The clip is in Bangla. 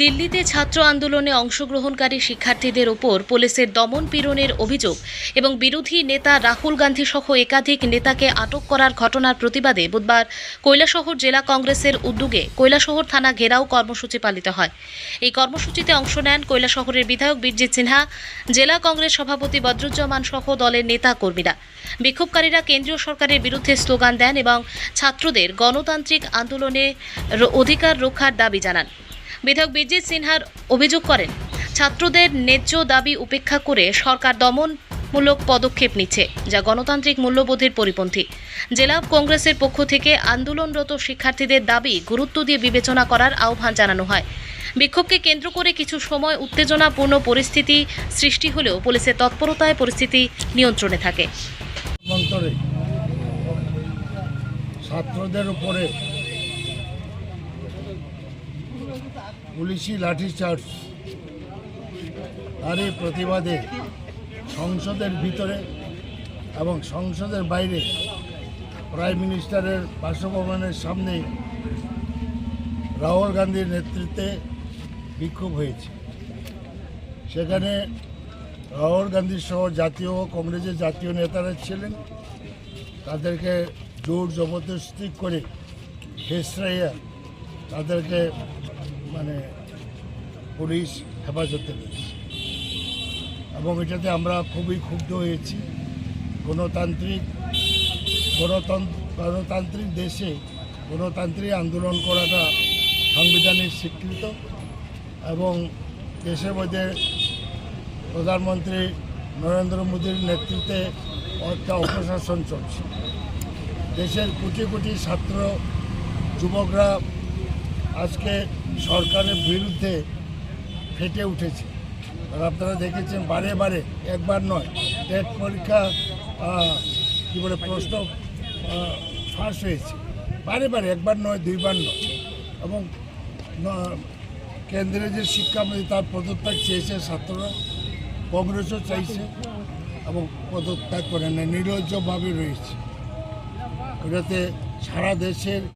দিল্লিতে ছাত্র আন্দোলনে অংশগ্রহণকারী শিক্ষার্থীদের ওপর পুলিশের দমন পীড়নের অভিযোগ এবং বিরোধী নেতা রাহুল গান্ধী সহ একাধিক নেতাকে আটক করার ঘটনার প্রতিবাদে বুধবার কৈলাসহর জেলা কংগ্রেসের উদ্যোগে কৈলাসহর থানা ঘেরাও কর্মসূচি পালিত হয়। এই কর্মসূচিতে অংশ নেন কৈলাসহরের বিধায়ক বীরজিৎ সিনহা, জেলা কংগ্রেস সভাপতি বদরুজ্জামান সহ দলের নেতা কর্মীরা। বিক্ষোভকারীরা কেন্দ্রীয় সরকারের বিরুদ্ধে স্লোগান দেন এবং ছাত্রদের গণতান্ত্রিক আন্দোলনে অধিকার রক্ষার দাবি জানান। বিধায়ক বীরজিৎ সিনহার অভিযোগ করেন, ছাত্রদের ন্যায্য দাবি উপেক্ষা করে সরকার দমনমূলক পদক্ষেপ নিচ্ছে, যা গণতান্ত্রিক মূল্যবোধের পরিপন্থী। জেলা কংগ্রেসের পক্ষ থেকে আন্দোলনরত শিক্ষার্থীদের দাবি গুরুত্ব দিয়ে বিবেচনা করার আহ্বান জানানো হয়। বিক্ষোভকে কেন্দ্র করে কিছু সময় উত্তেজনাপূর্ণ পরিস্থিতি সৃষ্টি হলেও পুলিশের তৎপরতায় পরিস্থিতি নিয়ন্ত্রণে থাকে। ছাত্রদের উপরে পুলিশি লাঠিচার্জ তারই প্রতিবাদে সংসদের ভিতরে এবং সংসদের বাইরে প্রাইম মিনিস্টারের বাসভবনের সামনে রাহুল গান্ধীর নেতৃত্বে বিক্ষোভ হয়েছে। সেখানে রাহুল গান্ধী সহ জাতীয় কংগ্রেসের জাতীয় নেতারা ছিলেন। তাদেরকে জোর জবরদস্তি করে হেসরাইয়া তাদেরকে পুলিশ হেফাজতে নিয়েছে এবং এটাতে আমরা খুবই ক্ষুব্ধ হয়েছি। গণতান্ত্রিক দেশে গণতান্ত্রিক আন্দোলন করাটা সাংবিধানিক স্বীকৃত এবং দেশের মধ্যে প্রধানমন্ত্রী নরেন্দ্র মোদীর নেতৃত্বে একটা অপশাসন চলছে। দেশের কোটি কোটি ছাত্র যুবকরা আজকে সরকারের বিরুদ্ধে ফেটে উঠেছে। আর আপনারা দেখেছেন বারে বারে, একবার নয়, টেট পরীক্ষা প্রশ্ন ফাঁস হয়েছে বারে বারে, একবার নয়, দুইবার নয়। এবং কেন্দ্রের যে শিক্ষামন্ত্রী তার পদত্যাগ চেয়েছে ছাত্ররা, কংগ্রেসও চাইছে এবং পদত্যাগ করে না, নির্লজ্জভাবে রয়েছে। ওটাতে সারা দেশের